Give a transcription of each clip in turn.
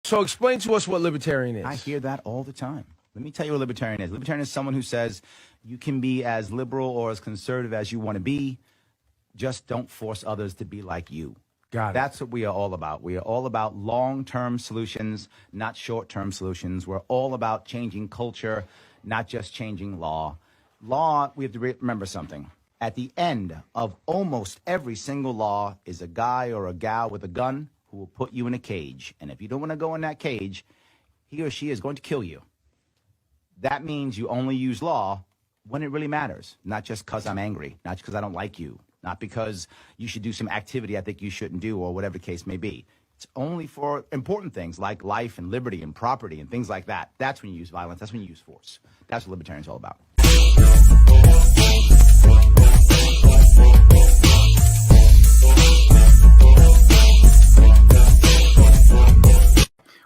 So explain to us what libertarian is. I hear that all the time. Let me tell you what libertarian is. Libertarian is someone who says you can be as liberal or as conservative as you want to be. Just don't force others to be like you. Got it. That's what we are all about. We are all about long-term solutions, not short-term solutions. We're all about changing culture, not just changing law. Law, we have to remember something. At the end of almost every single law is a guy or a gal with a gun who will put you in a cage. And if you don't want to go in that cage, he or she is going to kill you. That means you only use law when it really matters, not just because I'm angry, not because I don't like you, not because you should do some activity I think you shouldn't do or whatever the case may be. It's only for important things like life and liberty and property and things like that. That's when you use violence. That's when you use force. That's what libertarians are all about.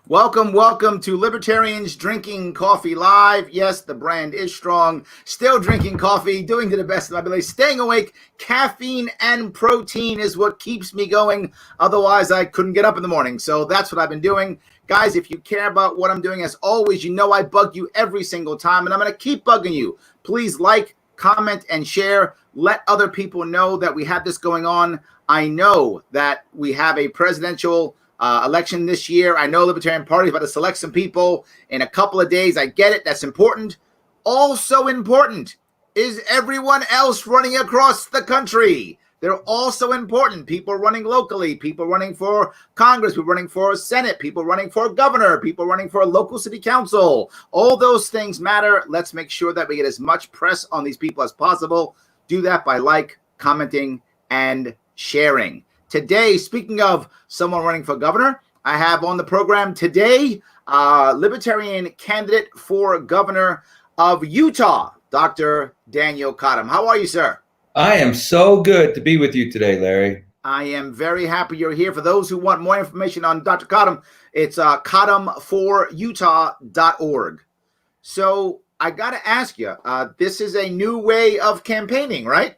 Welcome to Libertarians Drinking Coffee Live. Yes, the brand is strong. Still drinking coffee, doing to the best of my ability, staying awake. Caffeine and protein is what keeps me going. Otherwise, I couldn't get up in the morning. So that's what I've been doing. Guys, if you care about what I'm doing, as always, you know I bug you every single time, and I'm going to keep bugging you. Please like, comment, and share. Let other people know that we have this going on. I know that we have a presidential election this year. I know Libertarian Party is about to select some people in a couple of days. I get it. That's important. Also important is everyone else running across the country. They're also important. People running locally, people running for Congress, people running for Senate, people running for governor, people running for a local city council. All those things matter. Let's make sure that we get as much press on these people as possible. Do that by like, commenting, and sharing. Today, speaking of someone running for governor, I have on the program today Libertarian candidate for governor of Utah, Dr. Daniel Cottam. How are you, sir? I am so good to be with you today, Larry. I am very happy you're here. For those who want more information on Dr. Cottam, it's cottamforutah.org. So I got to ask you, this is a new way of campaigning, right?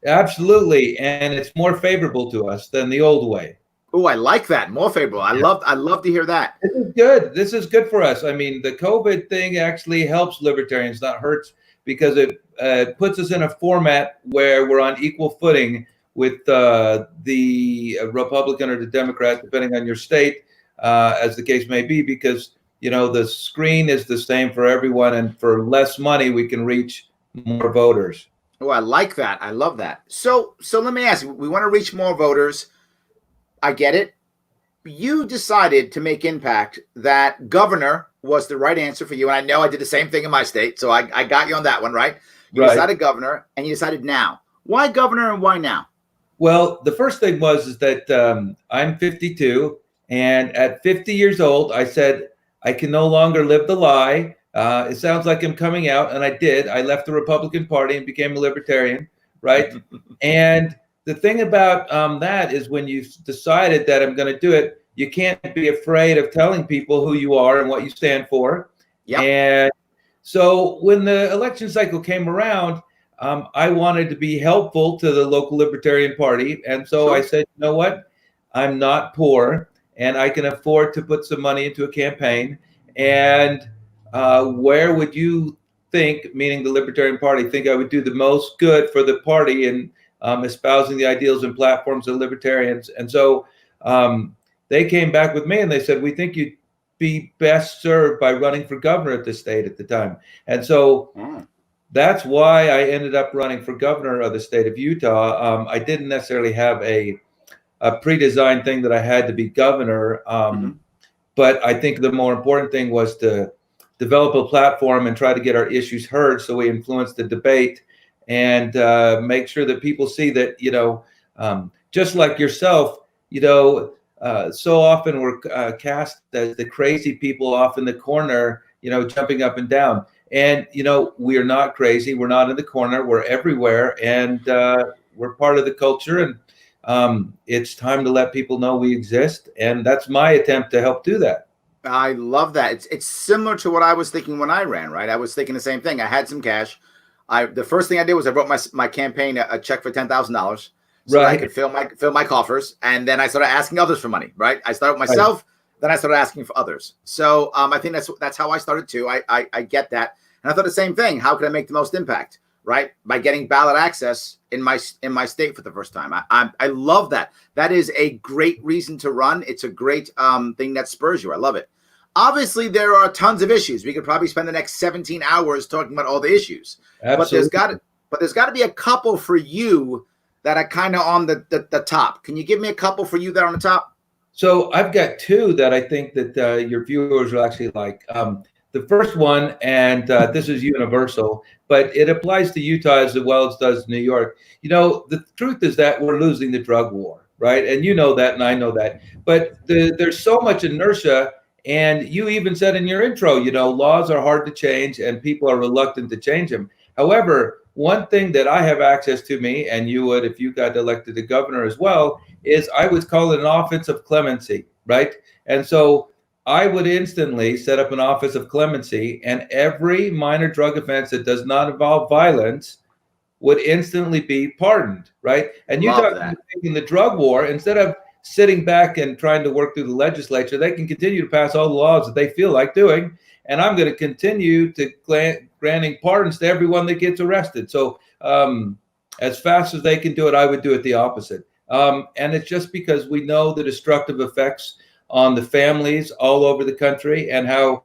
Absolutely, and it's more favorable to us than the old way. Oh, I like that. More favorable. I love to hear that. This is good. This is good for us. I mean, the COVID thing actually helps libertarians, not hurts, because it puts us in a format where we're on equal footing with the Republican or the Democrat, depending on your state, as the case may be, because, you know, the screen is the same for everyone, and for less money, we can reach more voters. Oh, I like that. I love that. So let me ask you, we want to reach more voters. I get it. You decided to make impact that governor was the right answer for you. And I know I did the same thing in my state. So I got you on that one, right? You decided governor, and you decided now. Why governor and why now? Well, the first thing is that I'm 52. And at 50 years old, I said, I can no longer live the lie. It sounds like I'm coming out, and I did. I left the Republican Party and became a libertarian, right? And the thing about that is when you've decided that I'm going to do it, you can't be afraid of telling people who you are and what you stand for. Yep. And so when the election cycle came around, I wanted to be helpful to the local Libertarian Party. And so I said, you know what? I'm not poor, and I can afford to put some money into a campaign. And where would you think, meaning the Libertarian Party, think I would do the most good for the party in espousing the ideals and platforms of libertarians? And so they came back with me and they said, we think you'd be best served by running for governor at the state at the time. And so that's why I ended up running for governor of the state of Utah. I didn't necessarily have a pre-designed thing that I had to be governor. But I think the more important thing was to develop a platform and try to get our issues heard, so we influence the debate and make sure that people see that, you know, just like yourself, you know, so often we're cast as the crazy people off in the corner, you know, jumping up and down. And, you know, we are not crazy. We're not in the corner. We're everywhere. And we're part of the culture. And it's time to let people know we exist. And that's my attempt to help do that. I love that. It's similar to what I was thinking when I ran, right? I was thinking the same thing. I had some cash. The first thing I did was I wrote my campaign a check for $10,000 so I could fill my coffers, and then I started asking others for money, right? I started with myself, then I started asking for others. So I think that's how I started too. I get that, and I thought the same thing. How can I make the most impact? Right, by getting ballot access in my state for the first time. I love that. That is a great reason to run. It's a great thing that spurs you. I love it. Obviously, there are tons of issues. We could probably spend the next 17 hours talking about all the issues. Absolutely. But there's got to be a couple for you that are kind of on the top. Can you give me a couple for you that are on the top? So I've got two that I think that your viewers will actually like. The first one, and this is universal, but it applies to Utah as well as does New York. You know, the truth is that we're losing the drug war, right? And you know that, and I know that. But there's so much inertia, and you even said in your intro, you know, laws are hard to change, and people are reluctant to change them. However, one thing that I have access to, me, and you would if you got elected to governor as well, is I would call it an offense of clemency, right? And so I would instantly set up an office of clemency, and every minor drug offense that does not involve violence would instantly be pardoned, right? And you talk about taking the drug war, instead of sitting back and trying to work through the legislature, they can continue to pass all the laws that they feel like doing. And I'm going to continue to granting pardons to everyone that gets arrested. So as fast as they can do it, I would do it the opposite. And it's just because we know the destructive effects on the families all over the country, and how,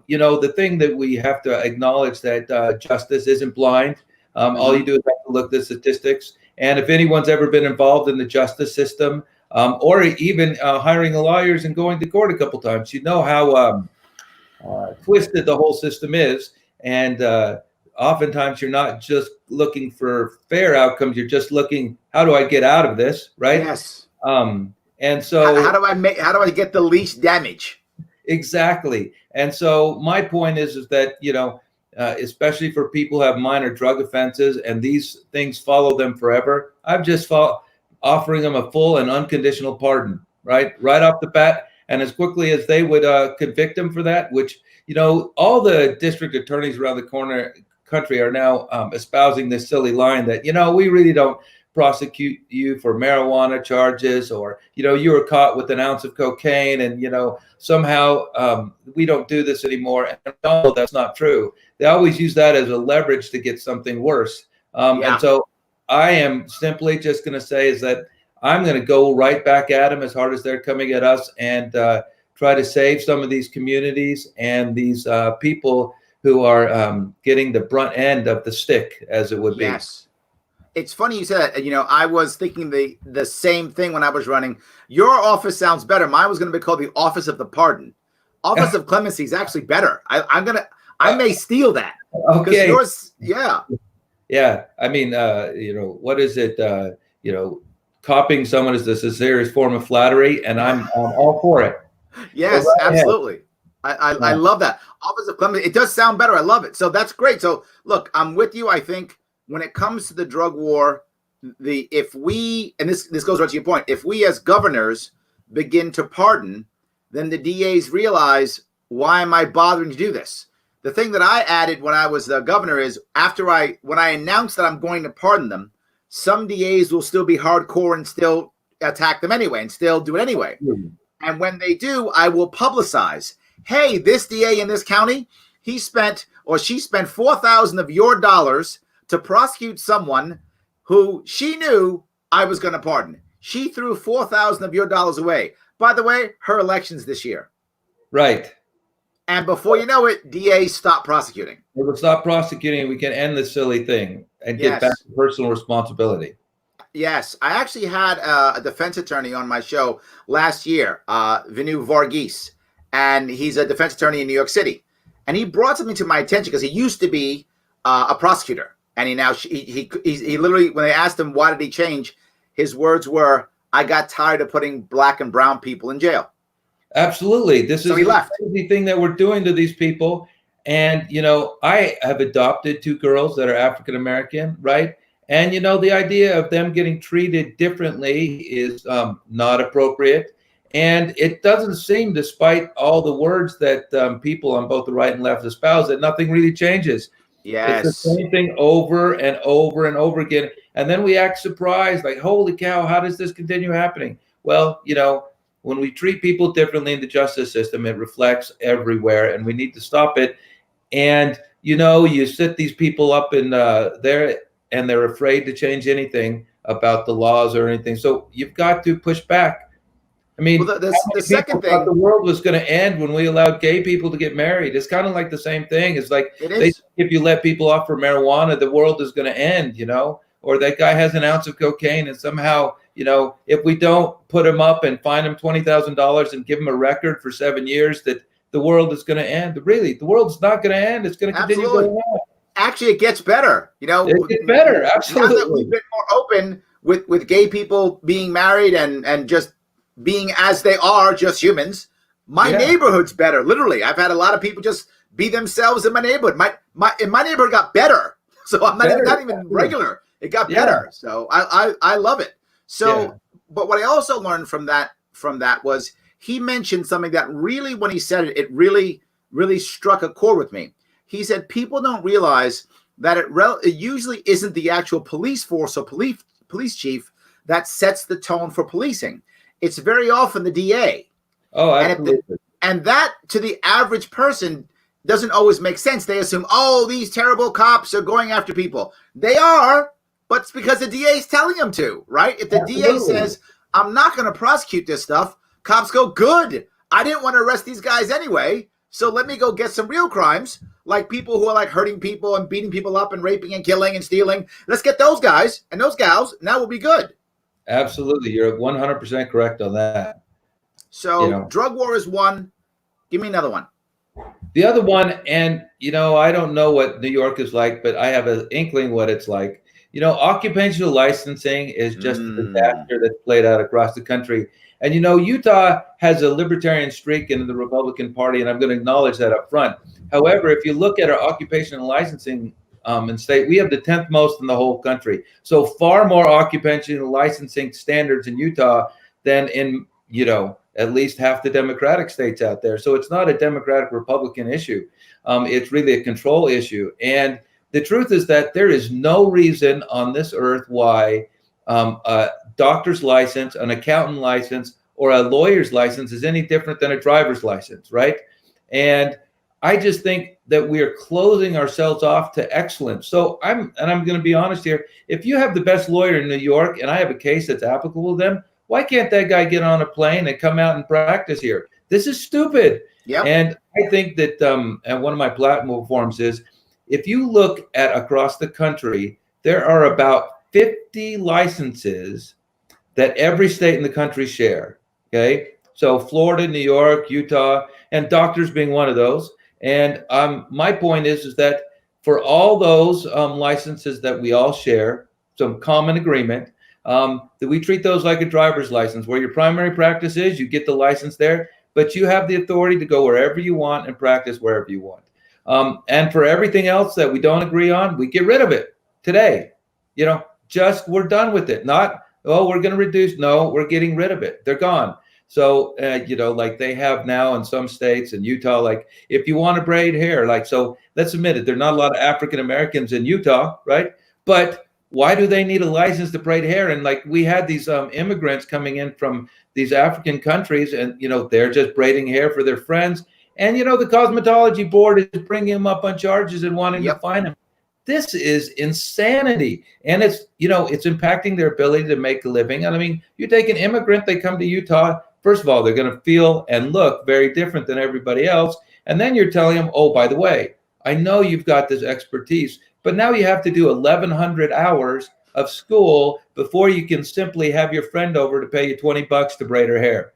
you know, the thing that we have to acknowledge that justice isn't blind. All you do is have to look at the statistics. And if anyone's ever been involved in the justice system, or even hiring lawyers and going to court a couple times, you know how twisted the whole system is. And oftentimes you're not just looking for fair outcomes, you're just looking, how do I get out of this, right? Yes. And so how do I get the least damage? Exactly. And so my point is that, you know, especially for people who have minor drug offenses and these things follow them forever, I'm just offering them a full and unconditional pardon, right off the bat. And as quickly as they would convict them for that, which, you know, all the district attorneys around the country are now espousing this silly line that, you know, we really don't prosecute you for marijuana charges, or, you know, you were caught with an ounce of cocaine and, you know, somehow we don't do this anymore. And no, that's not true. They always use that as a leverage to get something worse. And so I am simply just going to say is that I'm going to go right back at them as hard as they're coming at us, and try to save some of these communities and these people who are getting the brunt end of the stick, as it would be. Yes. It's funny you said that. You know, I was thinking the same thing when I was running. Your office sounds better. Mine was going to be called the Office of the Pardon. Office of Clemency is actually better. I may steal that. Okay. Yours, yeah. Yeah. I mean, you know, what is it? You know, copying someone is the sincerest form of flattery, and I'm all for it. Yes, so absolutely. I love that. Office of Clemency. It does sound better. I love it. So that's great. So look, I'm with you. I think when it comes to the drug war, if we, and this goes right to your point, if we as governors begin to pardon, then the DAs realize, why am I bothering to do this? The thing that I added when I was the governor is when I announced that I'm going to pardon them, some DAs will still be hardcore and still attack them anyway and still do it anyway. And when they do, I will publicize, hey, this DA in this county, he spent or she spent $4,000 of your dollars to prosecute someone who she knew I was going to pardon. She threw $4,000 of your dollars away. By the way, her election's this year. Right. And before you know it, DA stop prosecuting. We will stop prosecuting. We can end this silly thing and get back to personal responsibility. Yes. I actually had a defense attorney on my show last year, Vinu Varghese, and he's a defense attorney in New York City. And he brought something to my attention because he used to be a prosecutor. And he literally, when they asked him why did he change, his words were, I got tired of putting black and brown people in jail. Absolutely. This is the crazy thing that we're doing to these people. And, you know, I have adopted 2 girls that are African-American, right? And, you know, the idea of them getting treated differently is not appropriate. And it doesn't seem, despite all the words that people on both the right and left espouse, that nothing really changes. Yes. It's the same thing over and over and over again. And then we act surprised, like, holy cow, how does this continue happening? Well, you know, when we treat people differently in the justice system, it reflects everywhere, and we need to stop it. And you set these people up in there, and they're afraid to change anything about the laws or anything. So you've got to push back. I mean, Well, how the many people second thought the thing, world was going to end when we allowed gay people to get married? It's kind of like the same thing. It's like it they is. if you let people off for marijuana, the world is going to end, or that guy has an ounce of cocaine and somehow, if we don't put him up and fine him $20,000 and give him a record for 7 years, that the world is going to end. Really, the world's not going to end. It's going to continue Absolutely. going on. Actually, it gets better. It gets better. Absolutely. Now that we've been more open with gay people being married and just being as they are, just humans, my neighborhood's better. Literally, I've had a lot of people just be themselves in my neighborhood. My neighborhood got better. So I'm not even regular. It got better. So I love it. So, but what I also learned from that was he mentioned something that really, when he said it, it really struck a chord with me. He said people don't realize that it usually isn't the actual police force or police chief that sets the tone for policing. It's very often the DA. Oh, absolutely. And that, to the average person, doesn't always make sense. They assume, oh, these terrible cops are going after people. They are, but it's because the DA is telling them to, right? If the DA says, I'm not going to prosecute this stuff, cops go, good. I didn't want to arrest these guys anyway, so let me go get some real crimes, like people who are like hurting people and beating people up and raping and killing and stealing. Let's get those guys and those gals, and that will be good. Absolutely. You're 100% correct on that. So drug war is one. Give me another one. The other one, and I don't know what New York is like, but I have an inkling what it's like. Occupational licensing is just a disaster that's played out across the country. And Utah has a libertarian streak in the Republican Party, and I'm going to acknowledge that up front. However, if you look at our occupational licensing in state, we have the 10th most in the whole country. So far more occupational licensing standards in Utah than in at least half the Democratic states out there. So it's not a Democratic Republican issue. It's really a control issue. And the truth is that there is no reason on this earth why a doctor's license, an accountant license, or a lawyer's license is any different than a driver's license, right? And I just think that we are closing ourselves off to excellence. So I'm going to be honest here. If you have the best lawyer in New York and I have a case that's applicable to them, why can't that guy get on a plane and come out and practice here? This is stupid. Yep. And I think that, and one of my platforms is, if you look at across the country, there are about 50 licenses that every state in the country share. Okay. So Florida, New York, Utah, and doctors being one of those. And my point is that for all those licenses that we all share, some common agreement, that we treat those like a driver's license, where your primary practice is, you get the license there, but you have the authority to go wherever you want and practice wherever you want. And for everything else that we don't agree on, we get rid of it today. Just we're done with it. Not, oh, we're going to reduce. No, we're getting rid of it. They're gone. So, like they have now in some states in Utah, like if you want to braid hair, so let's admit it, there are not a lot of African Americans in Utah, right? But why do they need a license to braid hair? And we had these immigrants coming in from these African countries, and they're just braiding hair for their friends. And the cosmetology board is bringing them up on charges and wanting to fine them. This is insanity, and it's it's impacting their ability to make a living. And I mean, you take an immigrant, they come to Utah. First of all, they're going to feel and look very different than everybody else, and then you're telling them, oh, by the way, I know you've got this expertise, but now you have to do 1,100 hours of school before you can simply have your friend over to pay you $20 to braid her hair.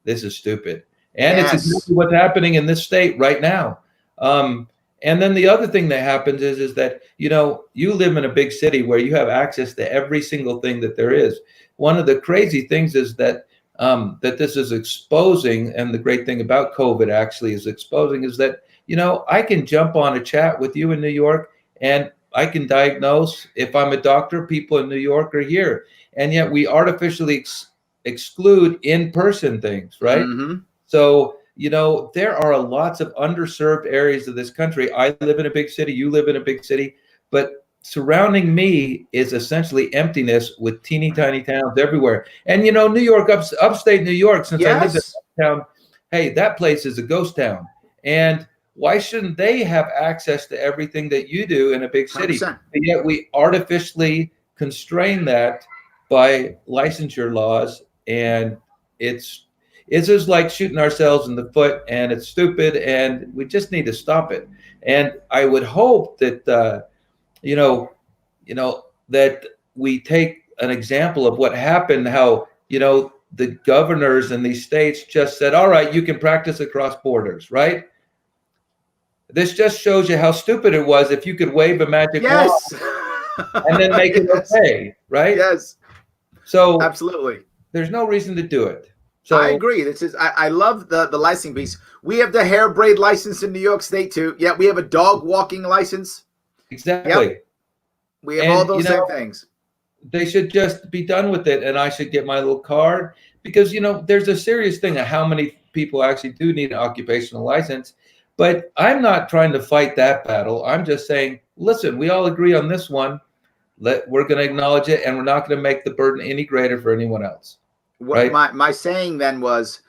This is stupid. And it's exactly what's happening in this state right now. And then the other thing that happens is that, you live in a big city where you have access to every single thing that there is. One of the crazy things is that this is exposing, and the great thing about COVID actually is exposing, is that, I can jump on a chat with you in New York and I can diagnose, if I'm a doctor, people in New York are here. And yet we artificially exclude in-person things, right? Mm-hmm. So, there are lots of underserved areas of this country. I live in a big city, you live in a big city, but surrounding me is essentially emptiness with teeny tiny towns everywhere. And New York, upstate New York, since I lived in Yes. that town, hey, that place is a ghost town. And why shouldn't they have access to everything that you do in a big city? 100%. But yet we artificially constrain that by licensure laws, and it's just like shooting ourselves in the foot, and it's stupid, and we just need to stop it. And I would hope that you know, that we take an example of what happened, how, the governors in these states just said, all right, you can practice across borders, right? This just shows you how stupid it was if you could wave a magic wand Yes. and then make it Yes. okay, right? Yes. So Absolutely. there's no reason to do it. I So agree. This is I love the licensing piece. We have the hair braid license in New York State too. Yeah, we have a dog walking license. exactly. We have And, all those same things. They should just be done with it, and I should get my little card, because there's a serious thing of how many people actually do need an occupational license. But I'm not trying to fight that battle. I'm just saying, listen, we all agree on this one. We're going to acknowledge it, and we're not going to make the burden any greater for anyone else. What Right? my saying then was,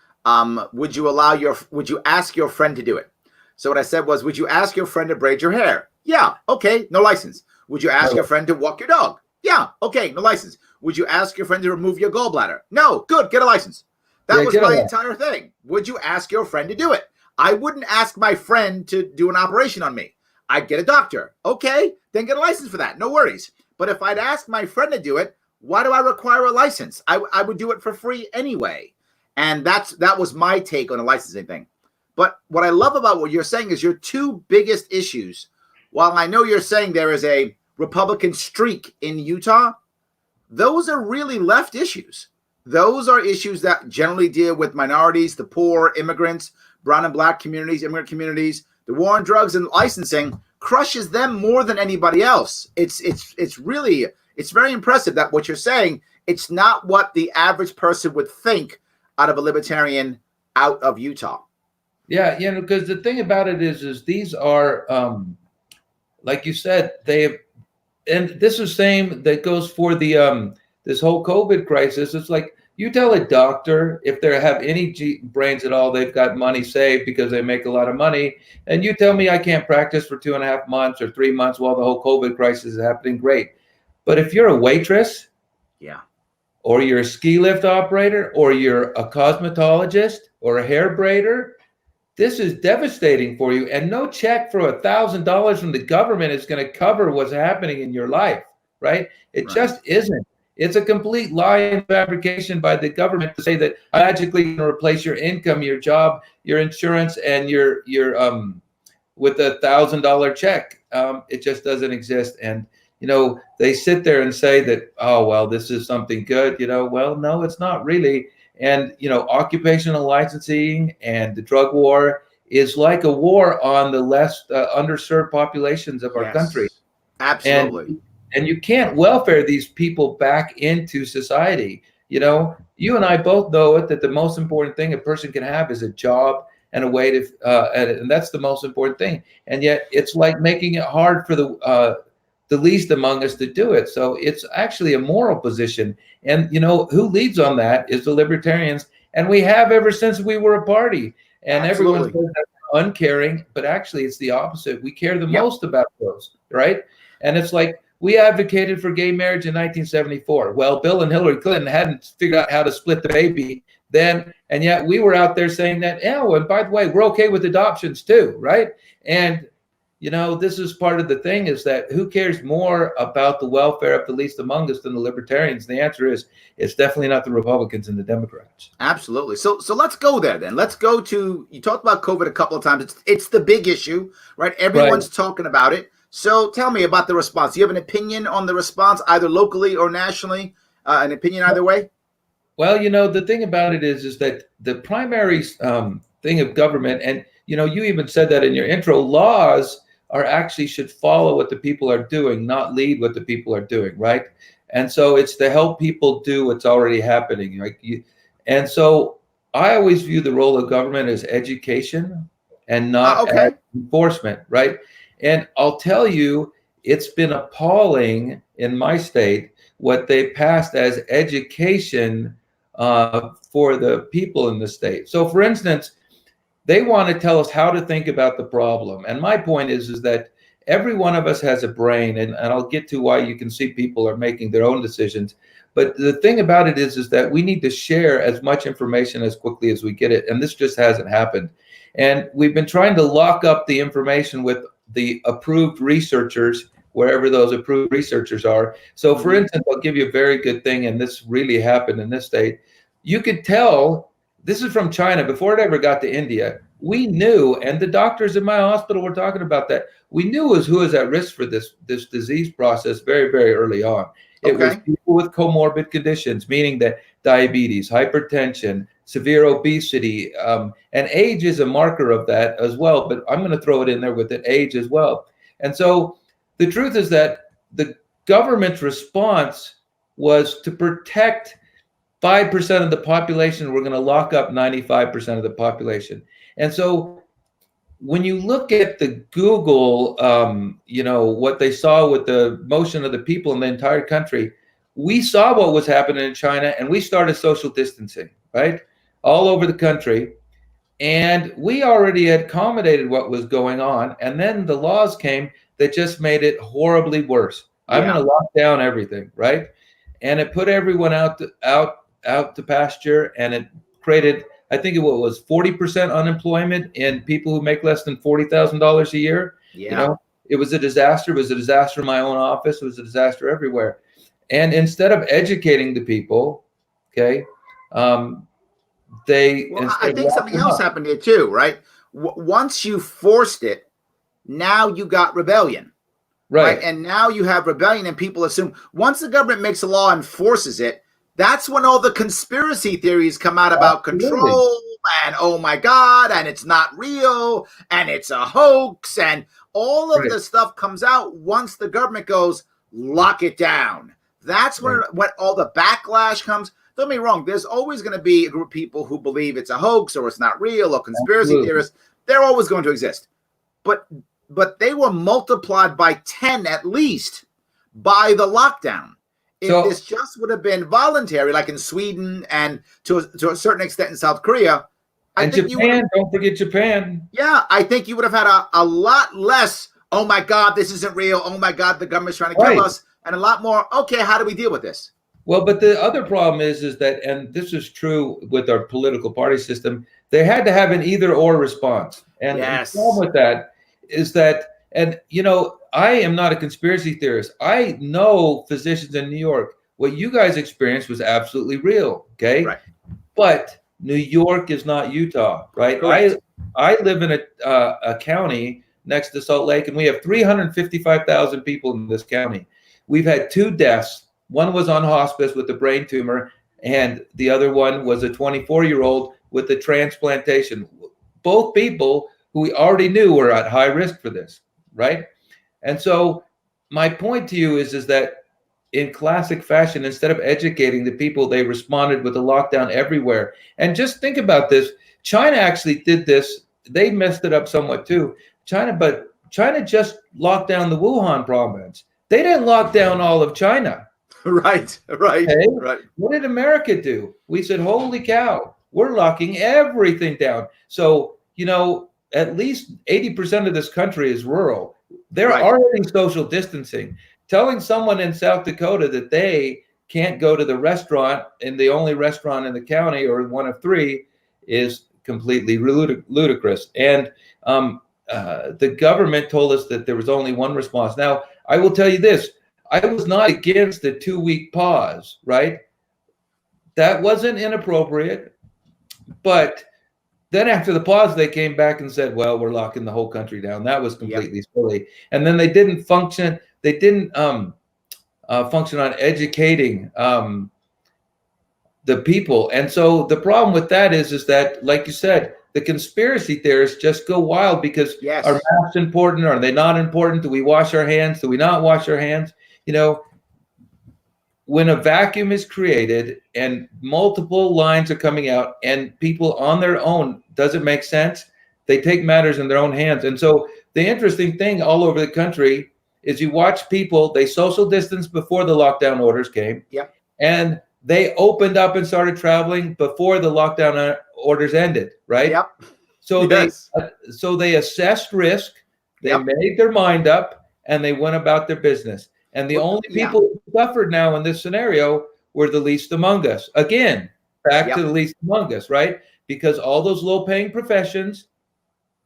would you ask your friend to do it? So what I said was, would you ask your friend to braid your hair? Yeah, okay, no license. Would you ask your friend to walk your dog? Yeah, okay, no license. Would you ask your friend to remove your gallbladder? No, good, get a license. That was my entire thing. Would you ask your friend to do it? I wouldn't ask my friend to do an operation on me. I'd get a doctor. Okay, then get a license for that. No worries. But if I'd ask my friend to do it, why do I require a license? I would do it for free anyway. And that was my take on the licensing thing. But what I love about what you're saying is your two biggest issues. While I know you're saying there is a Republican streak in Utah, those are really left issues. Those are issues that generally deal with minorities, the poor, immigrants, brown and black communities, immigrant communities. The war on drugs and licensing crushes them more than anybody else. It's very impressive that what you're saying, it's not what the average person would think out of a libertarian out of Utah. Yeah, because the thing about it is these are, like you said, and this is same that goes for the this whole COVID crisis. It's like, you tell a doctor, if they have any brains at all, they've got money saved because they make a lot of money, and you tell me I can't practice for 2.5 months or 3 months while the whole COVID crisis is happening, great. But if you're a waitress, yeah, or you're a ski lift operator, or you're a cosmetologist or a hair braider, this is devastating for you. And no check for $1,000 from the government is going to cover what's happening in your life, right? It just isn't. It's a complete lie and fabrication by the government to say that magically going to replace your income, your job, your insurance, and your with $1,000 check. It just doesn't exist. And they sit there and say that, oh well, this is something good. Well, no, it's not really. And occupational licensing and the drug war is like a war on the less underserved populations of our country. Absolutely. And you can't welfare these people back into society. You and I both know it, that the most important thing a person can have is a job and a way to, and that's the most important thing. And yet it's like making it hard for the least among us to do it. So it's actually a moral position. And who leads on that is the libertarians. And we have ever since we were a party. And everyone says that we're uncaring, but actually it's the opposite. We care the most about those, right? And it's like, we advocated for gay marriage in 1974. Well, Bill and Hillary Clinton hadn't figured out how to split the baby then, and yet we were out there saying that, and by the way, we're okay with adoptions too, right? And this is part of the thing, is that who cares more about the welfare of the least among us than the libertarians? The answer is, it's definitely not the Republicans and the Democrats. Absolutely. So let's go there then. Let's go to, you talked about COVID a couple of times. It's the big issue, right? Everyone's talking about it. So tell me about the response. Do you have an opinion on the response, either locally or nationally? An opinion either way? Well, the thing about it is that the primary thing of government, and you even said that in your intro, laws are actually should follow what the people are doing, not lead what the people are doing, right? And so it's to help people do what's already happening. And so I always view the role of government as education and not as enforcement, right? And I'll tell you, it's been appalling in my state what they passed as education for the people in the state. So, for instance, they want to tell us how to think about the problem. And my point is that every one of us has a brain, and I'll get to why you can see people are making their own decisions. But the thing about it is that we need to share as much information as quickly as we get it. And this just hasn't happened. And we've been trying to lock up the information with the approved researchers, wherever those approved researchers are. So for instance, I'll give you a very good thing, and this really happened in this state. You could tell, this is from China, before it ever got to India, we knew, and the doctors in my hospital were talking about that, we knew who was at risk for this disease process very, very early on. It was people with comorbid conditions, meaning that diabetes, hypertension, severe obesity, and age is a marker of that as well, but I'm going to throw it in there with it, age as well. And so the truth is that the government's response was to protect 5% of the population. We're going to lock up 95% of the population. And so when you look at the Google, what they saw with the motion of the people in the entire country, we saw what was happening in China, and we started social distancing, right? All over the country. And we already had accommodated what was going on. And then the laws came that just made it horribly worse. I'm going to lock down everything, right? And it put everyone out to pasture, and it created, I think it was 40% unemployment in people who make less than $40,000 a year. Yeah. It was a disaster. It was a disaster in my own office. It was a disaster everywhere. And instead of educating the people, I think something else happened here too, right? Once you forced it, now you got rebellion. Right. And now you have rebellion, and people assume once the government makes a law and forces it, that's when all the conspiracy theories come out about control and, oh my God, and it's not real, and it's a hoax, and all of the stuff comes out once the government goes, lock it down. That's when all the backlash comes. Don't get me wrong, there's always going to be a group of people who believe it's a hoax or it's not real or conspiracy theorists. They're always going to exist. But they were multiplied by 10 at least by the lockdown. If this just would have been voluntary, like in Sweden and to a certain extent in South Korea. And Japan, don't forget Japan. Yeah, I think you would have had a lot less, oh my God, this isn't real. Oh my God, the government's trying to kill us. And a lot more, okay, how do we deal with this? Well, but the other problem is that, and this is true with our political party system, they had to have an either or response. And the problem with that is that, and I am not a conspiracy theorist. I know physicians in New York. What you guys experienced was absolutely real, okay? Right. But New York is not Utah, right? I live in a county next to Salt Lake, and we have 355,000 people in this county. We've had 2 deaths. One was on hospice with a brain tumor, and the other one was a 24-year-old with a transplantation. Both people who we already knew were at high risk for this, right? And so my point to you is that in classic fashion, instead of educating the people, they responded with a lockdown everywhere. And just think about this. China actually did this. They messed it up somewhat too. China just locked down the Wuhan province. They didn't lock down all of China. Right. What did America do? We said, holy cow, we're locking everything down. So, at least 80% of this country is rural. They're already social distancing. Telling someone in South Dakota that they can't go to the restaurant, and the only restaurant in the county, or one of 3, is completely ludicrous. And the government told us that there was only one response. Now, I will tell you this. I was not against the 2-week pause, right? That wasn't inappropriate. But then after the pause, they came back and said, well, we're locking the whole country down. That was completely silly. And then they didn't function. They didn't function on educating the people. And so the problem with that is that, like you said, the conspiracy theorists just go wild because are masks important? Are they not important? Do we wash our hands? Do we not wash our hands? When a vacuum is created and multiple lines are coming out and people on their own, does it make sense? They take matters in their own hands. And so the interesting thing all over the country is you watch people, they social distance before the lockdown orders came. Yep. And they opened up and started traveling before the lockdown orders ended, right? Yep. So Yes. they assessed risk, they Yep. made their mind up, and they went about their business. And the only people who suffered now in this scenario were the least among us. Again, back to the least among us, right? Because all those low-paying professions,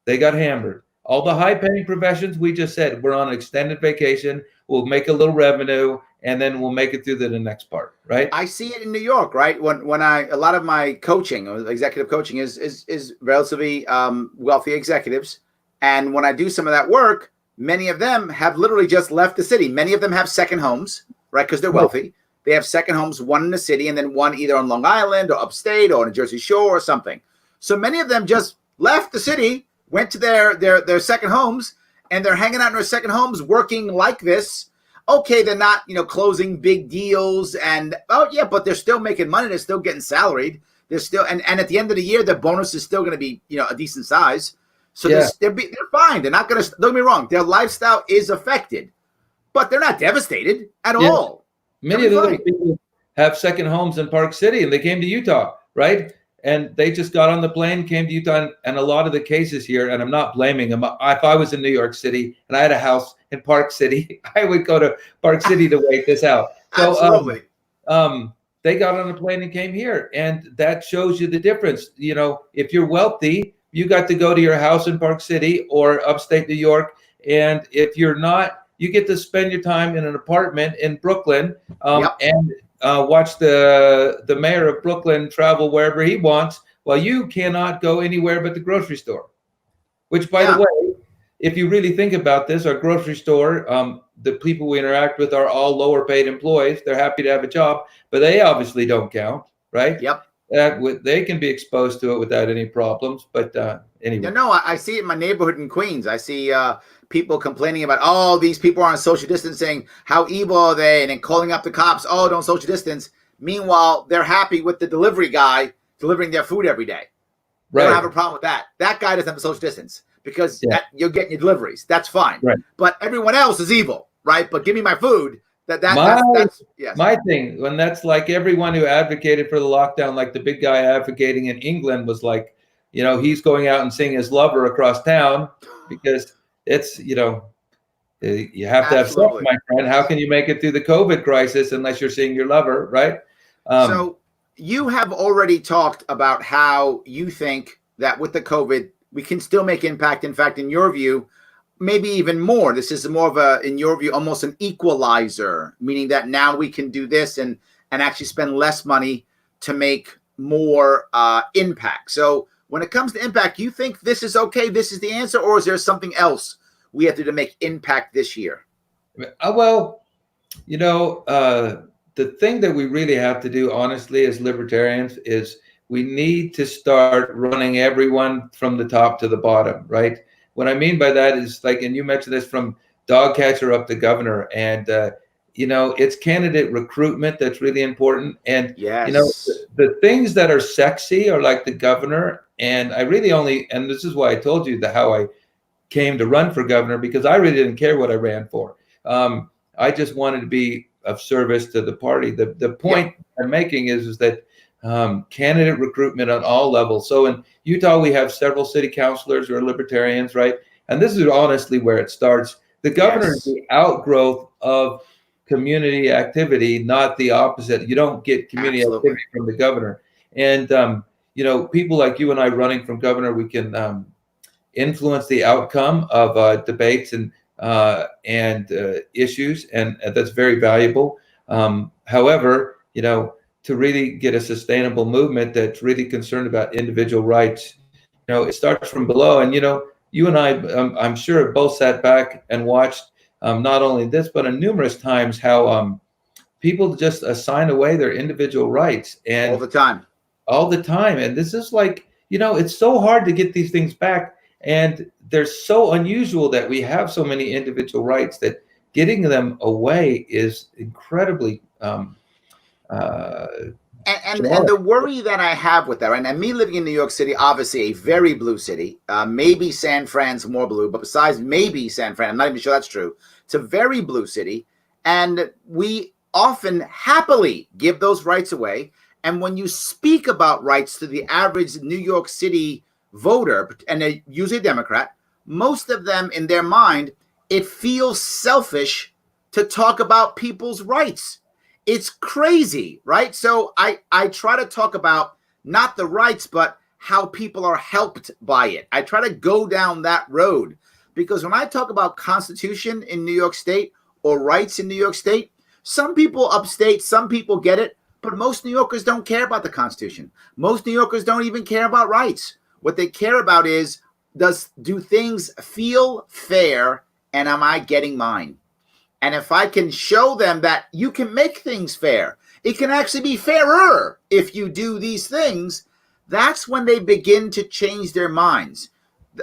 they got hammered. All the high-paying professions, we just said, we're on an extended vacation, we'll make a little revenue, and then we'll make it through to the next part, right? I see it in New York, right? When a lot of my coaching, executive coaching, is relatively wealthy executives, and when I do some of that work, many of them have literally just left the city. Many of them have second homes, right? Because they're wealthy. They have second homes, one in the city, and then one either on Long Island or upstate or on the Jersey Shore or something. So many of them just left the city, went to their second homes, and they're hanging out in their second homes, working like this. Okay, they're not, closing big deals, and but they're still making money. They're still getting salaried. They're still, and at the end of the year, their bonus is still going to be, a decent size. So they're fine. They're not going to. Don't get me wrong. Their lifestyle is affected, but they're not devastated at all. Many of those people have second homes in Park City, and they came to Utah, right? And they just got on the plane, came to Utah, and a lot of the cases here, and I'm not blaming them. If I was in New York City and I had a house in Park City, I would go to Park City to wait this out. So, absolutely. They got on a plane and came here, and that shows you the difference. If you're wealthy, you got to go to your house in Park City or upstate New York, and if you're not, you get to spend your time in an apartment in Brooklyn, and watch the mayor of Brooklyn travel wherever he wants, while you cannot go anywhere but the grocery store. Which, by the way, if you really think about this, our grocery store, the people we interact with are all lower paid employees. They're happy to have a job, but they obviously don't count, right? Yep. They can be exposed to it without any problems. But anyway. I see it in my neighborhood in Queens. I see people complaining about, these people are on social distancing. How evil are they? And then calling up the cops. Oh, don't social distance. Meanwhile, they're happy with the delivery guy delivering their food every day. They don't have a problem with that. That guy doesn't have a social distance because you're getting your deliveries. That's fine. Right. But everyone else is evil, right? But give me my food. That's my thing. When that's like everyone who advocated for the lockdown, like the big guy advocating in England was like, he's going out and seeing his lover across town because it's, you have to have sex, my friend. How can you make it through the COVID crisis unless you're seeing your lover, right? So you have already talked about how you think that with the COVID, we can still make impact. In fact, in your view, maybe even more. This is more of in your view, almost an equalizer, meaning that now we can do this and actually spend less money to make more impact. So when it comes to impact, you think this is okay? This is the answer, or is there something else we have to do to make impact this year? Well, the thing that we really have to do, honestly, as libertarians, is we need to start running everyone from the top to the bottom, right? What I mean by that is and you mentioned this, from dog catcher up to governor, and it's candidate recruitment that's really important. And the things that are sexy are like the governor. And I really and this is why I told you how I came to run for governor, because I really didn't care what I ran for. I just wanted to be of service to the party. The point I'm making is that candidate recruitment on all levels. So in Utah, we have several city councilors who are libertarians, right? And this is honestly where it starts. The governor is the outgrowth of community activity, not the opposite. You don't get community activity from the governor. And, people like you and I running from governor, we can influence the outcome of debates and issues, and that's very valuable. However, to really get a sustainable movement that's really concerned about individual rights, it starts from below. And you and I, I'm sure, have both sat back and watched not only this, but numerous times how people just assign away their individual rights, and all the time. And this is it's so hard to get these things back. And they're so unusual that we have so many individual rights that getting them away is incredibly and And the worry that I have with that, right? And me living in New York City, obviously a very blue city, maybe San Fran's more blue, but besides maybe San Fran, I'm not even sure that's true. It's a very blue city, and we often happily give those rights away. And when you speak about rights to the average New York City voter, and they're usually a Democrat, most of them in their mind, it feels selfish to talk about people's rights. It's crazy, right? So I try to talk about not the rights, but how people are helped by it. I try to go down that road because when I talk about Constitution in New York State or rights in New York State, some people upstate, some people get it, but most New Yorkers don't care about the Constitution. Most New Yorkers don't even care about rights. What they care about is, do things feel fair, and am I getting mine? And if I can show them that you can make things fair, it can actually be fairer if you do these things, that's when they begin to change their minds.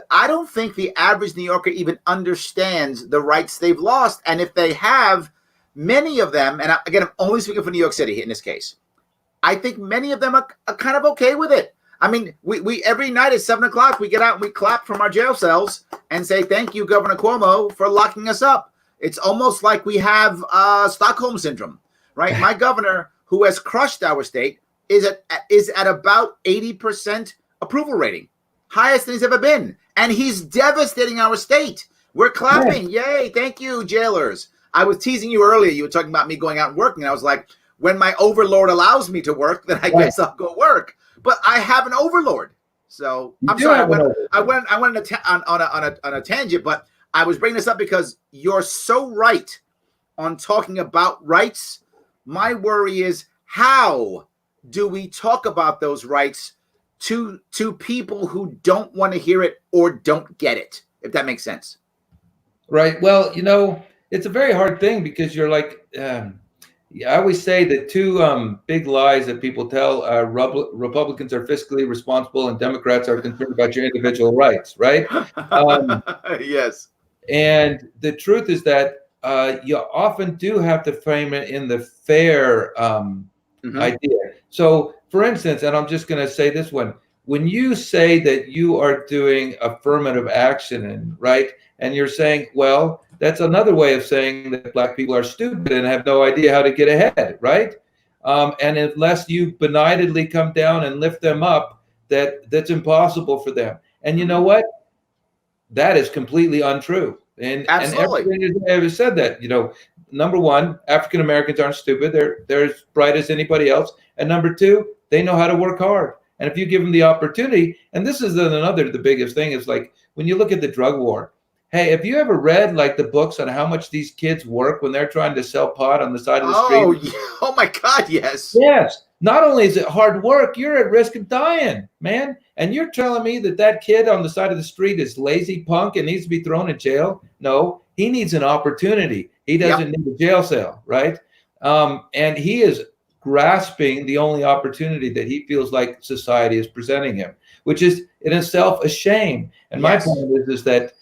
I don't think the average New Yorker even understands the rights they've lost. And if they have, many of them, and again, I'm only speaking for New York City in this case, I think many of them are kind of okay with it. I mean, we every night at 7 o'clock, we get out and we clap from our jail cells and say, thank you, Governor Cuomo, for locking us up. It's almost like we have Stockholm syndrome, right? My governor, who has crushed our state, is at about 80% approval rating, highest than he's ever been. And he's devastating our state. We're clapping. Yeah. Yay. Thank you, jailers. I was teasing you earlier. You were talking about me going out and working. And I was like, when my overlord allows me to work, then I guess I'll go work. But I have an overlord. So I'm sorry. I went on a tangent, but I was bringing this up because you're so right on talking about rights. My worry is, how do we talk about those rights to people who don't want to hear it or don't get it, if that makes sense? Right. Well, it's a very hard thing because you're like, I always say that two big lies that people tell are Republicans are fiscally responsible and Democrats are concerned about your individual rights, right? Yes. And the truth is that you often do have to frame it in the fair idea. So, for instance, and I'm just going to say this one, when you say that you are doing affirmative action, right, and you're saying, well, that's another way of saying that Black people are stupid and have no idea how to get ahead, right? And unless you benignly come down and lift them up, that's impossible for them. And you know what? That is completely untrue. And everybody has ever said that. Number one, African Americans aren't stupid. They're as bright as anybody else. And number two, they know how to work hard. And if you give them the opportunity, and this is the biggest thing is like when you look at the drug war. Hey, have you ever read like the books on how much these kids work when they're trying to sell pot on the side of the street? Oh my God, yes. Yes. Not only is it hard work, you're at risk of dying, man. And you're telling me that kid on the side of the street is lazy punk and needs to be thrown in jail? No, he needs an opportunity. He doesn't need a jail cell, right? And he is grasping the only opportunity that he feels like society is presenting him, which is in itself a shame. And my point is that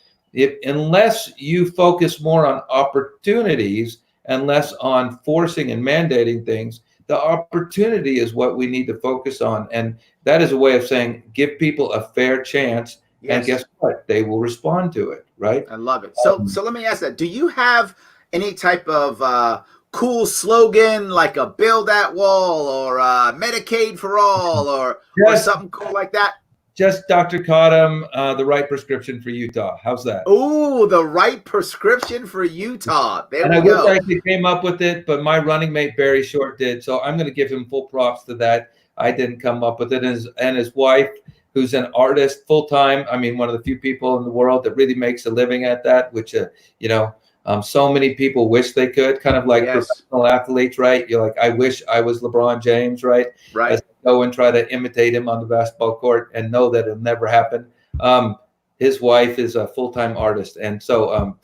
unless you focus more on opportunities and less on forcing and mandating things, the opportunity is what we need to focus on. And that is a way of saying, give people a fair chance. And guess what? They will respond to it, right? I love it. So let me ask that. Do you have any type of cool slogan like a build that wall or Medicaid for all or something cool like that? Just Dr. Cottam, the right prescription for Utah. How's that? Oh, the right prescription for Utah. There we go. I wish I actually came up with it, but my running mate Barry Short did. So I'm going to give him full props to that. I didn't come up with it. And his wife, who's an artist full time. I mean, one of the few people in the world that really makes a living at that, which, so many people wish they could, kind of like professional athletes, right? You're like, I wish I was LeBron James, right? Right. As I go and try to imitate him on the basketball court and know that it'll never happen. His wife is a full-time artist. And so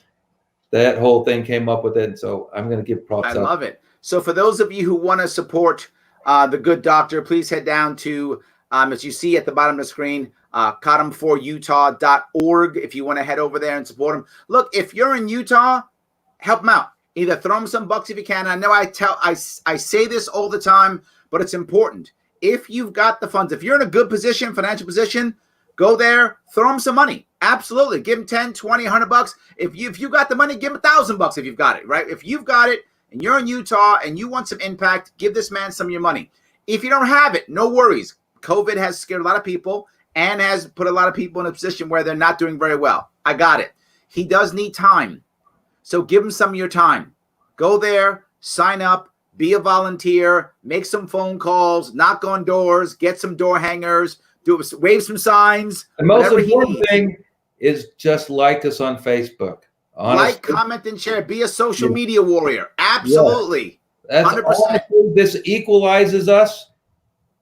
that whole thing came up with it. And so I'm going to give props I love it. So for those of you who want to support the good doctor, please head down to, as you see at the bottom of the screen, cottam4utah.org if you want to head over there and support him. Look, if you're in Utah, help him out. Either throw him some bucks if you can. I know I say this all the time, but it's important. if you've got the funds, if you're in a good position, financial position, go there, throw them some money. Absolutely. Give them 10, 20, 100 bucks. If you got the money, give them $1,000 if you've got it, right? If you've got it and you're in Utah and you want some impact, give this man some of your money. If you don't have it, no worries. COVID has scared a lot of people and has put a lot of people in a position where they're not doing very well. I got it. He does need time. So give him some of your time. Go there, sign up, be a volunteer, make some phone calls, knock on doors, get some door hangers, wave some signs. The most important thing is just like us on Facebook. Honestly. Like, comment, and share. Be a social media warrior. Absolutely. That's 100%. Honestly, this equalizes us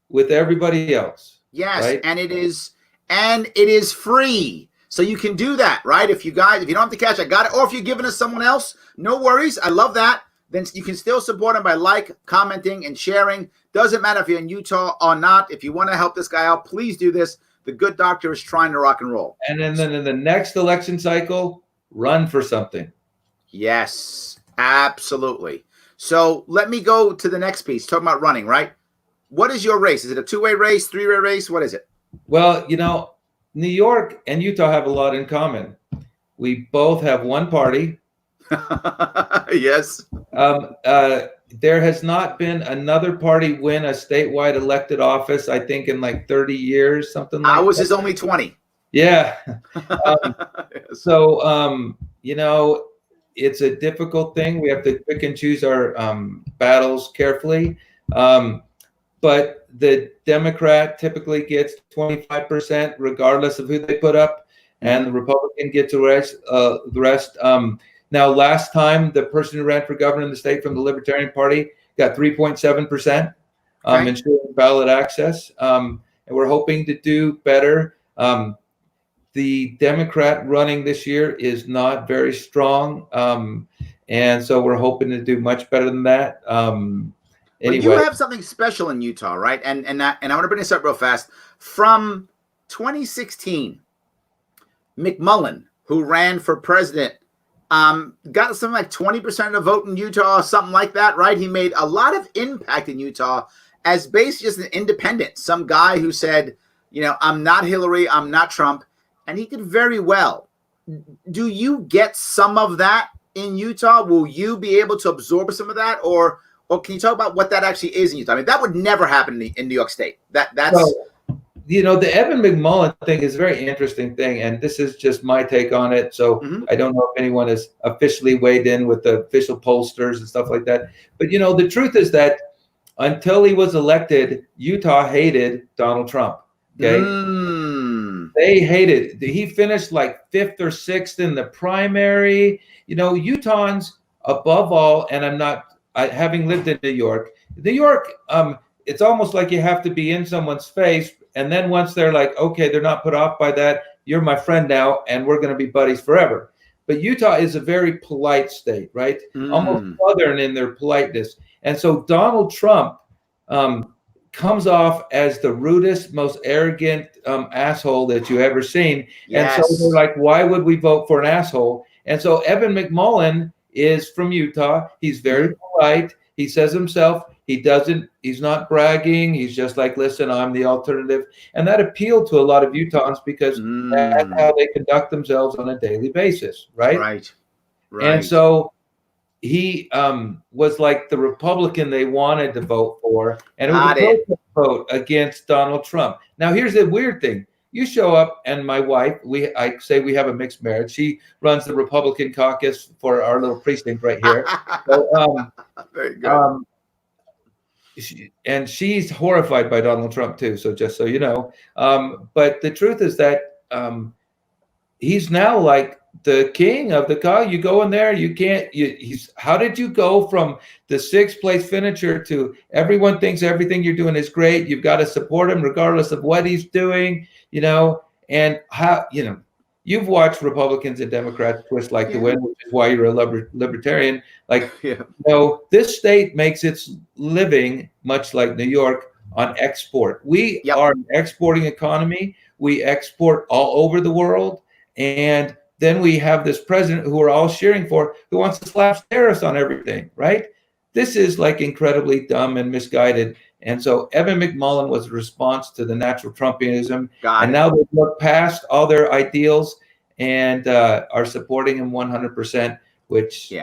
with everybody else. Yes, right? and it is free. So you can do that, right? If you don't have the cash, I got it. Or if you're giving us someone else, no worries. I love that. Then you can still support him by commenting, and sharing. Doesn't matter if you're in Utah or not. If you want to help this guy out, please do this. The good doctor is trying to rock and roll. And then in the next election cycle, run for something. Yes, absolutely. So let me go to the next piece, talking about running, right? What is your race? Is it a two-way race, three-way race? What is it? Well, New York and Utah have a lot in common. We both have one party. Yes. There has not been another party win a statewide elected office, I think, in like 30 years, something like that. Ours is only 20. Yeah. Yes. So, it's a difficult thing. We have to pick and choose our battles carefully. But the Democrat typically gets 25%, regardless of who they put up, and the Republican gets the rest. Now, last time, the person who ran for governor in the state from the Libertarian Party got 3.7% ensuring ballot access. And we're hoping to do better. The Democrat running this year is not very strong. And so we're hoping to do much better than that. Anyway. But you have something special in Utah, right? And I want to bring this up real fast. From 2016, McMullin, who ran for president, got something like 20% of the vote in Utah, or something like that, right? He made a lot of impact in Utah as basically just an independent, some guy who said, I'm not Hillary, I'm not Trump, and he did very well. Do you get some of that in Utah? Will you be able to absorb some of that, or can you talk about what that actually is in Utah? I mean, that would never happen in New York State. That's. So, the Evan McMullin thing is a very interesting thing, and this is just my take on it. So I don't know if anyone has officially weighed in with the official pollsters and stuff like that. But, the truth is that until he was elected, Utah hated Donald Trump. Okay. They hated. He finished like 5th or 6th in the primary. Utahns, above all, and having lived in New York, it's almost like you have to be in someone's face. And then once they're like, okay, they're not put off by that, you're my friend now, and we're going to be buddies forever. But Utah is a very polite state, right? Almost Southern in their politeness. And so Donald Trump comes off as the rudest, most arrogant asshole that you've ever seen. Yes. And so they're like, why would we vote for an asshole? And so Evan McMullin is from Utah. He's very polite. He says himself, he's not bragging. He's just like, listen, I'm the alternative. And that appealed to a lot of Utahns because that's how they conduct themselves on a daily basis, right? Right. And so he was like the Republican they wanted to vote for. And it was a protest vote against Donald Trump. Now, here's the weird thing. You show up, and my wife, I say we have a mixed marriage. She runs the Republican caucus for our little precinct right here. So, very good. And she's horrified by Donald Trump too. So just so you know, but the truth is that he's now like the king of the car. You go in there, you can't. How did you go from the 6th place finisher to everyone thinks everything you're doing is great? You've got to support him regardless of what he's doing. And how you've watched Republicans and Democrats twist like the wind, which is why you're a libertarian. Like, this state makes its living, much like New York, on export. We are an exporting economy. We export all over the world. And then we have this president who we're all cheering for, who wants to slap tariffs on everything, right? This is like incredibly dumb and misguided. And so Evan McMullin was a response to the natural Trumpianism. Got and it. now they've looked past all their ideals and are supporting him 100%, which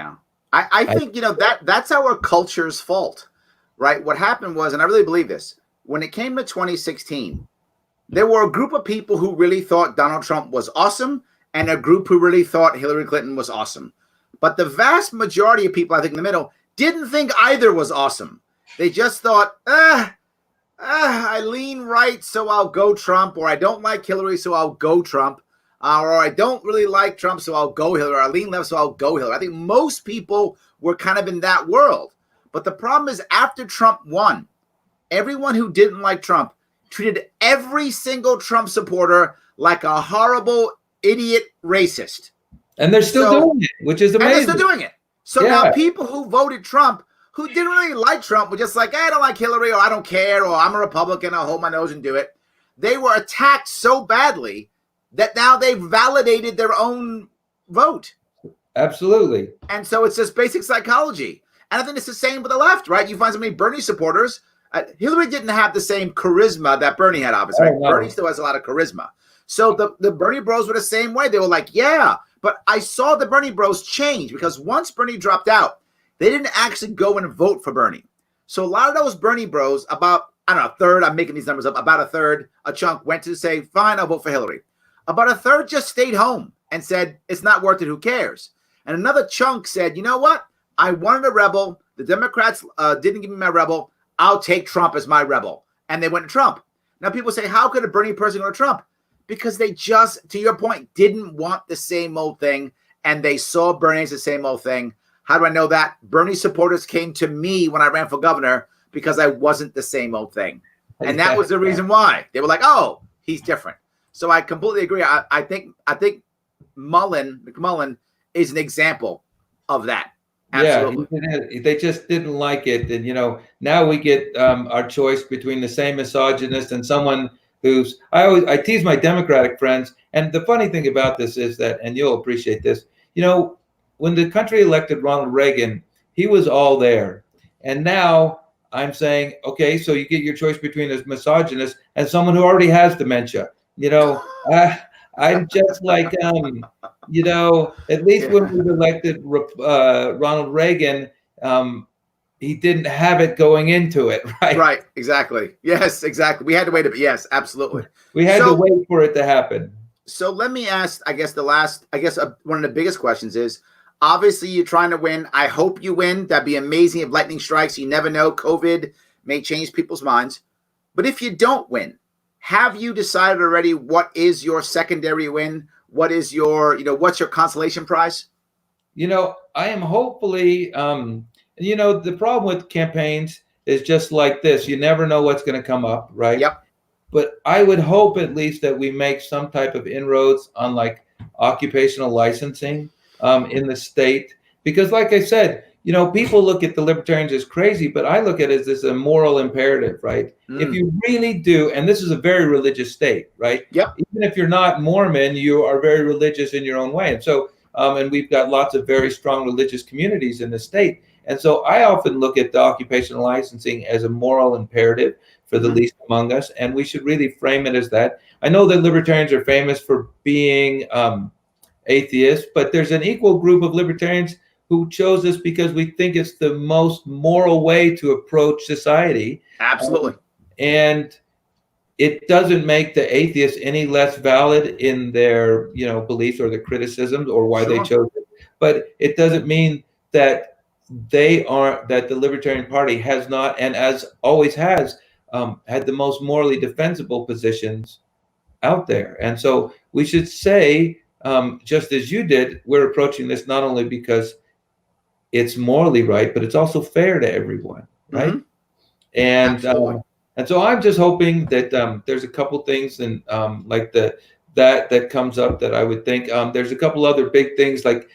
I think, that's our culture's fault, right? What happened was, and I really believe this, when it came to 2016, there were a group of people who really thought Donald Trump was awesome and a group who really thought Hillary Clinton was awesome. But the vast majority of people, I think, in the middle didn't think either was awesome. They just thought, I lean right, so I'll go Trump, or I don't like Hillary, so I'll go Trump. Or I don't really like Trump, so I'll go Hillary. Or I lean left, so I'll go Hillary. I think most people were kind of in that world. But the problem is, after Trump won, everyone who didn't like Trump treated every single Trump supporter like a horrible idiot racist. And they're still doing it, which is amazing. And they're still doing it. So now people who voted Trump, who didn't really like Trump, were just like, I don't like Hillary, or I don't care, or I'm a Republican, I'll hold my nose and do it. They were attacked so badly that now they've validated their own vote. Absolutely. And so it's just basic psychology. And I think it's the same with the left, right? You find so many Bernie supporters. Hillary didn't have the same charisma that Bernie had, obviously. Right? No. Bernie still has a lot of charisma. So the Bernie bros were the same way. They were like, yeah. But I saw the Bernie bros change, because once Bernie dropped out, they didn't actually go and vote for Bernie. So a lot of those Bernie bros, about, I don't know, a third, I'm making these numbers up, about a third, a chunk, went to say, fine, I'll vote for Hillary. About a third just stayed home and said, it's not worth it, who cares? And another chunk said, you know what? I wanted a rebel. The Democrats didn't give me my rebel. I'll take Trump as my rebel. And they went to Trump. Now people say, how could a Bernie person go to Trump? Because they just, to your point, didn't want the same old thing. And they saw Bernie as the same old thing. How do I know that? Bernie supporters came to me when I ran for governor because I wasn't the same old thing. And that was the reason why. They were like, oh, he's different. So I completely agree. I think McMullin is an example of that. Absolutely. Yeah, they just didn't like it. And, now we get our choice between the same misogynist and someone who's, I tease my Democratic friends. And the funny thing about this is that, and you'll appreciate this, when the country elected Ronald Reagan, he was all there. And now I'm saying, okay, so you get your choice between a misogynist and someone who already has dementia. I'm just like, at least when we elected Ronald Reagan, he didn't have it going into it, right? Right, exactly. Yes, exactly. We had to wait a bit. Yes, absolutely. We had to wait for it to happen. So let me ask, one of the biggest questions is, obviously you're trying to win. I hope you win. That'd be amazing if lightning strikes. You never know. COVID may change people's minds. But if you don't win, have you decided already what is your secondary win? What is your, what's your consolation prize? I am hopefully, the problem with campaigns is just like this. You never know what's going to come up, right? Yep. But I would hope at least that we make some type of inroads on like occupational licensing in the state. Because like I said, people look at the libertarians as crazy, but I look at it as this a moral imperative, right? If you really do, and this is a very religious state, right? Yep. Even if you're not Mormon, you are very religious in your own way. And so, and we've got lots of very strong religious communities in the state. And so I often look at the occupational licensing as a moral imperative for the least among us. And we should really frame it as that. I know that libertarians are famous for being atheists, but there's an equal group of libertarians who chose this because we think it's the most moral way to approach society. Absolutely. And it doesn't make the atheists any less valid in their, beliefs or their criticisms or why they chose it. But it doesn't mean that that the Libertarian Party has not, and as always has, had the most morally defensible positions out there. And so we should say, just as you did, we're approaching this not only because it's morally right, but it's also fair to everyone, right? And so I'm just hoping that there's a couple things and like that comes up that I would think there's a couple other big things like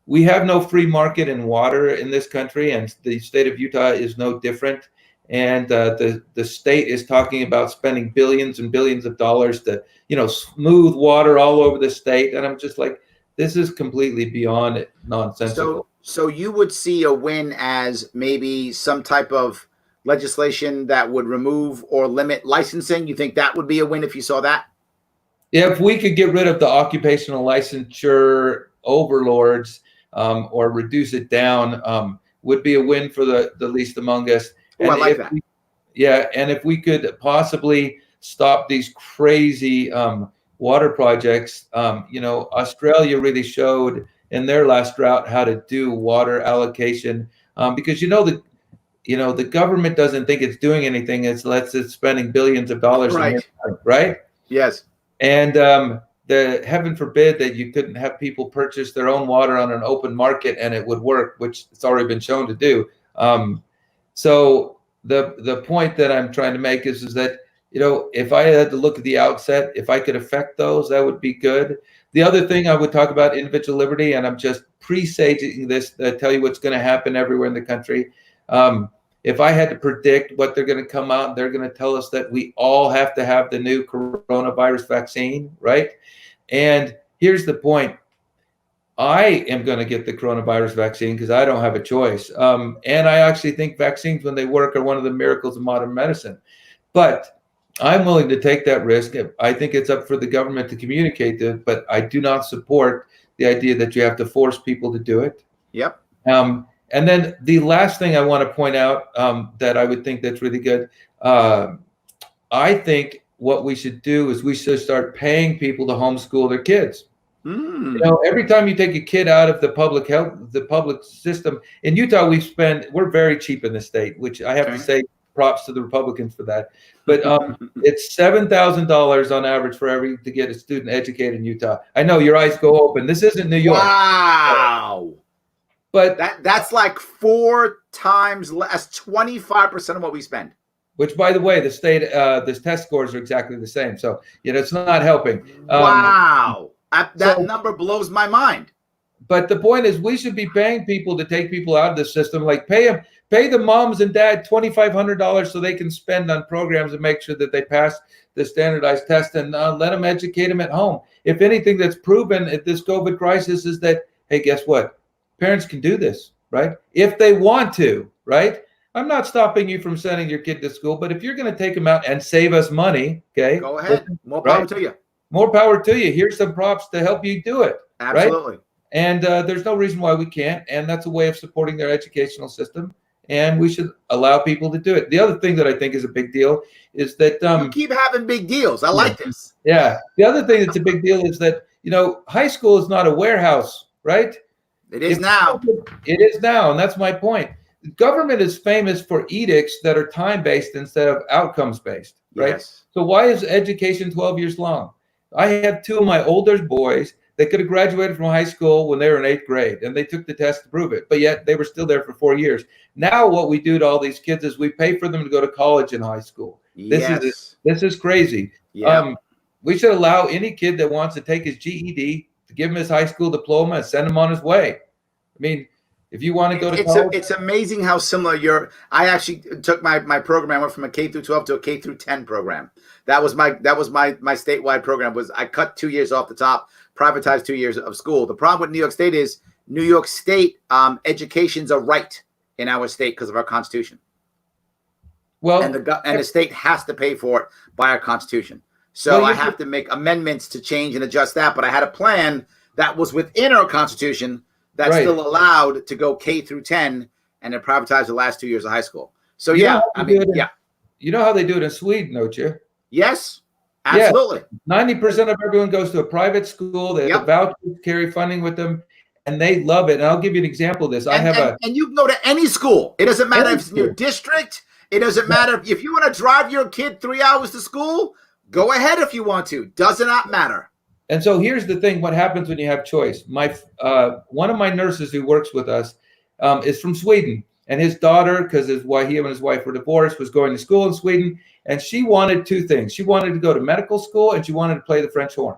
we have no free market in water in this country, and the state of Utah is no different. And the state is talking about spending billions and billions of dollars to smooth water all over the state, and I'm just like, this is completely beyond nonsensical. So you would see a win as maybe some type of legislation that would remove or limit licensing? You think that would be a win if you saw that? If we could get rid of the occupational licensure overlords or reduce it down, would be a win for the least among us. Oh, I like that. And if we could possibly stop these crazy water projects, Australia really showed in their last drought how to do water allocation, because the government doesn't think it's doing anything. It's spending billions of dollars, right? Right? Yes. And the heaven forbid that you couldn't have people purchase their own water on an open market and it would work, which it's already been shown to do. So the point that I'm trying to make is that, if I had to look at the outset, if I could affect those, that would be good. The other thing I would talk about individual liberty, and I'm just presaging this to tell you what's going to happen everywhere in the country. If I had to predict what they're going to come out, they're going to tell us that we all have to have the new coronavirus vaccine, right? And here's the point. I am going to get the coronavirus vaccine because I don't have a choice. And I actually think vaccines, when they work, are one of the miracles of modern medicine. But I'm willing to take that risk. I think it's up for the government to communicate it, but I do not support the idea that you have to force people to do it. Yep. And then the last thing I want to point out that I would think that's really good, I think what we should do is we should start paying people to homeschool their kids. Every time you take a kid out of the public system, in Utah, we're very cheap in the state, which I have to say props to the Republicans for that. But it's $7,000 on average to get a student educated in Utah. I know your eyes go open. This isn't New York. Wow. But that's like 4 times less, 25% of what we spend. Which, by the way, the state, the test scores are exactly the same. So, it's not helping. Wow. That number blows my mind. But the point is, we should be paying people to take people out of the system. Like pay the moms and dad $2,500 so they can spend on programs and make sure that they pass the standardized test, and let them educate them at home. If anything that's proven at this COVID crisis is that, hey, guess what? Parents can do this, right? If they want to, right? I'm not stopping you from sending your kid to school, but if you're going to take them out and save us money, okay? Go ahead. More power to you. More power to you. Here's some props to help you do it. Absolutely. Right? And there's no reason why we can't. And that's a way of supporting their educational system. And we should allow people to do it. The other thing that I think is a big deal is that you keep having big deals. I like this. Yeah. The other thing that's a big deal is that, high school is not a warehouse, right? It is now. It is now. And that's my point. Government is famous for edicts that are time-based instead of outcomes-based, right? Yes. So why is education 12 years long? I have 2 of my older boys that could have graduated from high school when they were in 8th grade, and they took the test to prove it, but yet they were still there for 4 years. Now what we do to all these kids is we pay for them to go to college and high school. This is crazy. Yeah. We should allow any kid that wants to take his GED to give him his high school diploma and send him on his way. I mean, if you want to go to college, it's amazing how similar I actually took my program, went from a K through 12 to a K through 10 program. That was my statewide program. I cut 2 years off the top, privatized 2 years of school. The problem with New York State is New York State education's a right in our state because of our Constitution. Well, and the state has to pay for it by our Constitution. So I have to make amendments to change and adjust that. But I had a plan that was within our Constitution that's still allowed to go K through 10 and then privatize the last 2 years of high school. So You know how they do it in Sweden, don't you? Yes, absolutely. Yeah. 90% of everyone goes to a private school. They have vouchers, carry funding with them, and they love it. And I'll give you an example of this. And you can go to any school. It doesn't matter if it's in your district. It doesn't matter if you want to drive your kid 3 hours to school. Go ahead if you want to. Does not matter. And so here's the thing: what happens when you have choice? One of my nurses who works with us is from Sweden, and his daughter, because he and his wife were divorced, was going to school in Sweden, and she wanted 2 things: she wanted to go to medical school, and she wanted to play the French horn.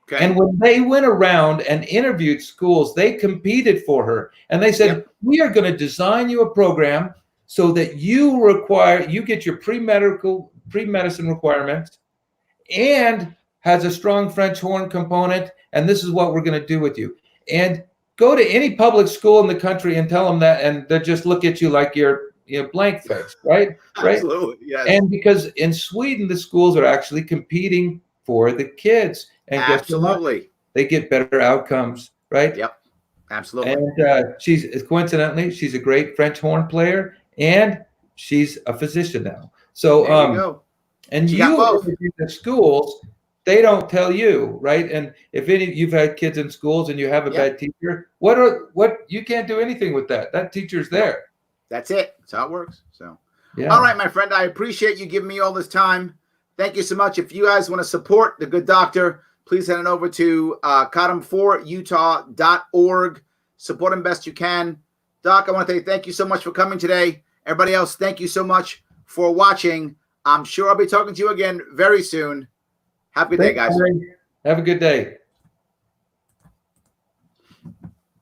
Okay. And when they went around and interviewed schools, they competed for her, and they said, "We are going to design you a program so that you get your pre-medicine requirements, and has a strong French horn component, and this is what we're going to do with you." And go to any public school in the country and tell them that, and they'll just look at you like you're blank face, right? Right. Absolutely. Yes. And because in Sweden, the schools are actually competing for the kids. And guess what? Absolutely. They get better outcomes, right? Yep. Absolutely. And she's a great French horn player, and she's a physician now. So, There you go. and She got both. in the schools, they don't tell you, right? And if you've had kids in schools and you have a bad teacher, what you can't do anything with that. That teacher's there. That's it. That's how it works. So, yeah. All right, my friend, I appreciate you giving me all this time. Thank you so much. If you guys want to support the good doctor, please head on over to Cottam4Utah.org. Support him best you can. Doc, I want to say thank you so much for coming today. Everybody else, thank you so much for watching. I'm sure I'll be talking to you again very soon. Have a good day, guys. Have a good day.